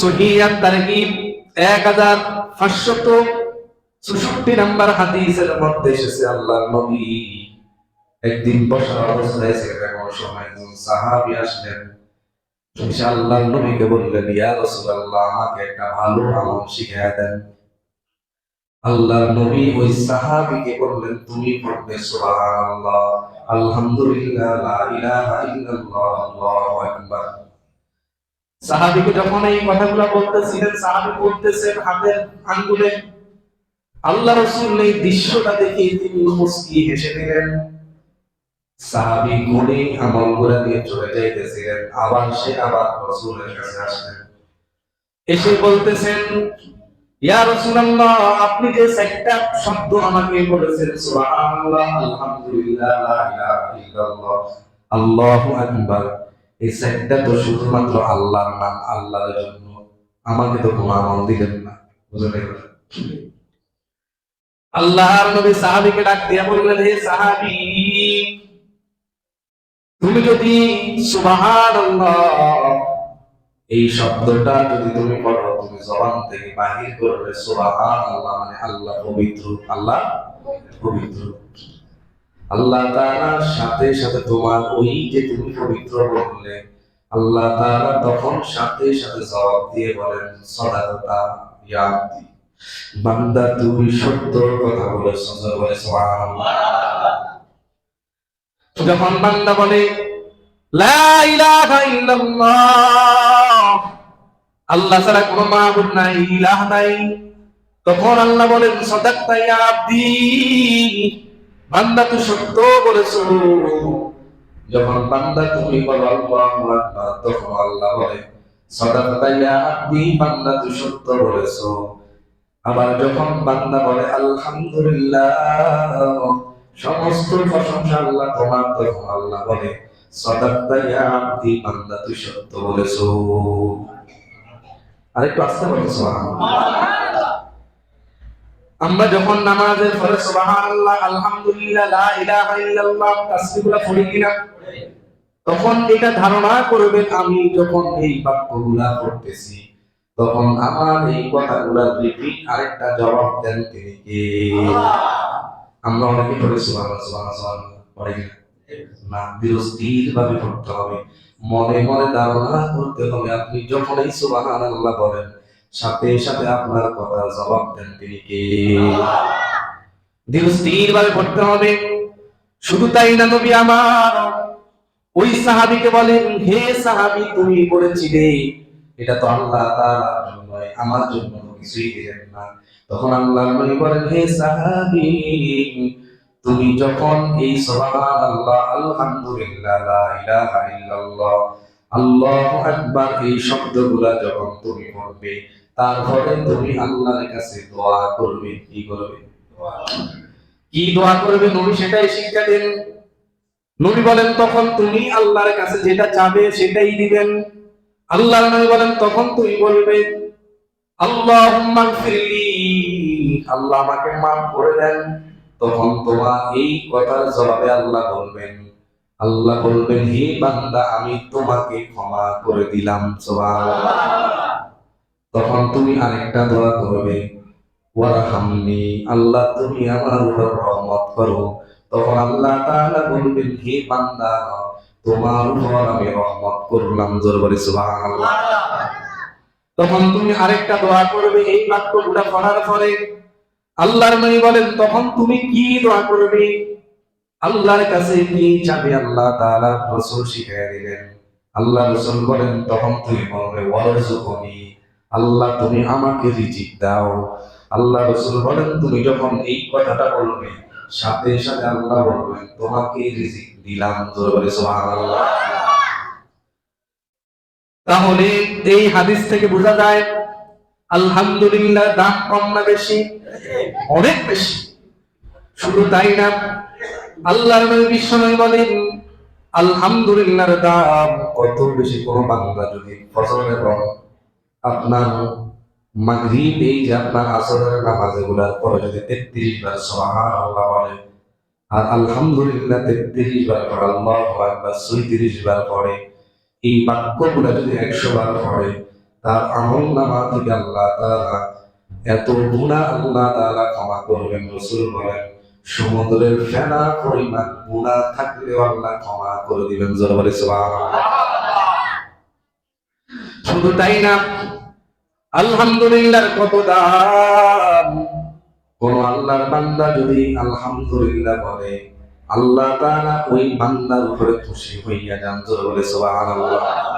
সহিহ আত-তারগীব 1566 নম্বর হাদিসের মধ্যে এসেছে আল্লাহর নবী একদিন বসা অবস্থায় ছিলেন, এমন সময় একজন সাহাবী আসলেন। আল্লাহর নবীকে বললেন, ইয়া রাসূলুল্লাহ, আমাকে একটা ভালো আমল শিখিয়ে দেন। আল্লাহর নবী ওই সাহাবীকে বললেন, তুমি পড়বে সুবহানাল্লাহ, আলহামদুলিল্লাহ, লা ইলাহা ইল্লাল্লাহ, আল্লাহু আকবার। সাহাবীকে যখন এই কথাগুলো বলতেছিলেন, সাহাবী বলতেছেন হাতের আঙ্গুলে। আল্লাহ রাসূল এই দৃশ্যটা দেখে তিনি মুস্কি হেসে দিলেন। সাহাবী গুণে আমলগুলো নিয়ে চলে যাইতেছিলেন। আবার রাসূলের কাছে আসলেন, এসে বলতেছেন, ইয়া রাসূলুল্লাহ, আপনি যে চারটা শব্দ আমাকে বলেছেন, সুবহানাল্লাহ, আলহামদুলিল্লাহ, লা ইলাহা ইল্লাল্লাহ, আল্লাহু আকবার, এই চারটা তো শুধুমাত্র আল্লাহর নাম, আল্লাহর জন্য। আমাকে তো কোনো আমল দিলেন না। বুঝলেন? আল্লাহর নবী সাহাবীকে ডাক দিয়ে বললেন, হে সাহাবী, তুমি যদি সুবহানাল্লাহ এই শব্দটা যদি তুমি পড়ো, তুমি জবান থেকে বাহির করবে সুবহানাল্লাহ, মানে আল্লাহ পবিত্র, আল্লাহ পবিত্র। আল্লাহ তাআলার সাথে সাথে তোমার ওই যে তুমি পবিত্র বললে, আল্লাহ তাআলা তখন সাথে সাথে জবাব দিয়ে বলেন, সাদাকাতা ইয়া আব্দি, বান্দা তুমি সত্য কথা বলেছো। বলে সুবহানাল্লাহ। যখন বান্দা বলে লা ইলাহা ইল্লাল্লাহ, আল্লাহ ছাড়া কোনো মাবুদ নাই, ইলাহ নাই, তখন আল্লাহ বলেন, সাদাকাতা ইয়া আব্দি, বান্দা তুই সত্য বলেছো। যখন বান্দা তুমি বলো আল্লাহু আকবার, তখন আল্লাহ বলে, সাদাকাতা ইয়া আব্দি, বান্দা তুই সত্য বলেছো। আবার যখন বান্দা বলে আলহামদুলিল্লাহ, সমস্ত প্রশংসা আল্লাহ তোমার, তখন আল্লাহ বলে, সাদাকাতা ইয়া আব্দি, বান্দা তুই সত্য বলেছো। আরেকটু আস্তে বলো সুবহানাল্লাহ। আমরা যখন নামাজের পরে সুবহানাল্লাহ, আলহামদুলিল্লাহ, লা ইলাহা ইল্লাল্লাহ তাসবিহগুলো পড়ি কিনা, তখন এটা ধারণা করবেন, আমি যখন এই বাক্যগুলা পড়তেছি, তখন আমার এই কথাগুলা রিপিট আরেকটা জবাব দেন তিনি কে? আমরা অনেকে পড়ে সুবহানাল্লাহ সুবহানাল্লাহ পড়ি না, ধীর ভাবে পড়তে হবে, মনে মনে ধারণা করতে হবে। আপনি যখন এই সুবহানাল্লাহ বলেন, সাথে সাথে আপনার কথা জবাব দেন তিনি কে? ধীর ভাবে পড়তে হবে। শুধু তাই না, নবী আমার ওই সাহাবীকে বলেন, হে সাহাবী, তুমি বলেছিলে এটা তো আল্লাহ তাআলার জন্য, আমার জন্য কিছুই দিলেন না। তখন আল্লাহর নবী বলেন, হে সাহাবী, তুমি যখন এই সুবহানাল্লাহ, আলহামদুলিল্লাহ, লা ইলাহা ইল্লাল্লাহ, আল্লাহু আকবার এই শব্দগুলা যখন তুমি পড়বে, তারপরে তুমি আল্লাহর কাছে দোয়া করবে। কি করবে? কি দোয়া করবে নবী সেটাই শিক্ষা দেন। নবী বলেন, তখন তুমি আল্লাহর কাছে যেটা চাবে সেটাই দিবেন। আল্লাহর নবী বলেন, তখন তুমি বলবে, আল্লাহুম্মা গফিরলি, আল্লাহ আমাকে মাফ করে দেন। তখন তোমার এই কথার জবাবে আল্লাহ বলবেন, হে বান্দা, আমি তোমাকে ক্ষমা করে দিলাম। সুবহানাল্লাহ। তখন তুমি আরেকটা দোয়া করবে, ওয়ারহামনি, আল্লাহ তুমি আমার উপর রহমত করো। তখন আল্লাহ তাআলা বলবেন, হে বান্দা, তোমার উপর আমি রহমত করলাম। জোরে বলে সুবহানাল্লাহ। তখন তুমি আরেকটা দোয়া করবে, এই বাক্যগুলো পড়ার পরে আল্লাহর নবী বলেন, তখন তুমি কি দোয়া করবে, আল্লাহর কাছে কি চাবে, আল্লাহ তাআলা রাসূল শিখিয়ে দিলেন। আল্লাহ রাসূল বলেন, তখন তুমি বলবে, ওয়ারযুকনি, আল্লাহ তুমি আমাকে রিজিক দাও। আল্লাহ রাসূল বলেন, তুমি যখন এই কথাটা বলবে, সাথে সাথে আল্লাহ বলবেন, তোমাকে রিজিক দিলাম। জোরে বলে সুবহানাল্লাহ। তাহলে এই হাদিস থেকে বোঝা যায়, আলহামদুলিল্লাহ দাম কম না বেশি? অনেক বেশি। শুধু তাই না, আল্লাহর নবী বিশ্বনবী বলেন, আলহামদুলিল্লাহর দাম কত বেশি। কোন বান্দা যদি ফজর এবং আপনার মাগরিব, এই যে আপনার আসরের নামাজগুলোর পরে যদি 33 বার সুবহানাল্লাহ বলে, আর আলহামদুলিল্লাহ 33 বার পড়ে, আল্লাহু আকবার 36 বার পড়ে, এই বাক্যগুলো যদি 100 বার পড়ে, তার আমলনামা থেকে আল্লাহ তাআলা এত গুনাহ আল্লাহ তাআলা ক্ষমা করবেন। রাসূল বলেন সমুদ্রের ফেনা পরিমাণ গুনাহ থাকলেও আল্লাহ ক্ষমা করে দিবেন। জোরে বলে সুবহানাল্লাহ। শুধু তাই না, আলহামদুলিল্লাহর কত দাম। কোন আল্লাহর বান্দা যদি আলহামদুলিল্লাহ বলে, আল্লাহ তাআলা ওই বান্দার উপরে খুশি হইয়া যান। জোরে বলে সুবহানাল্লাহ।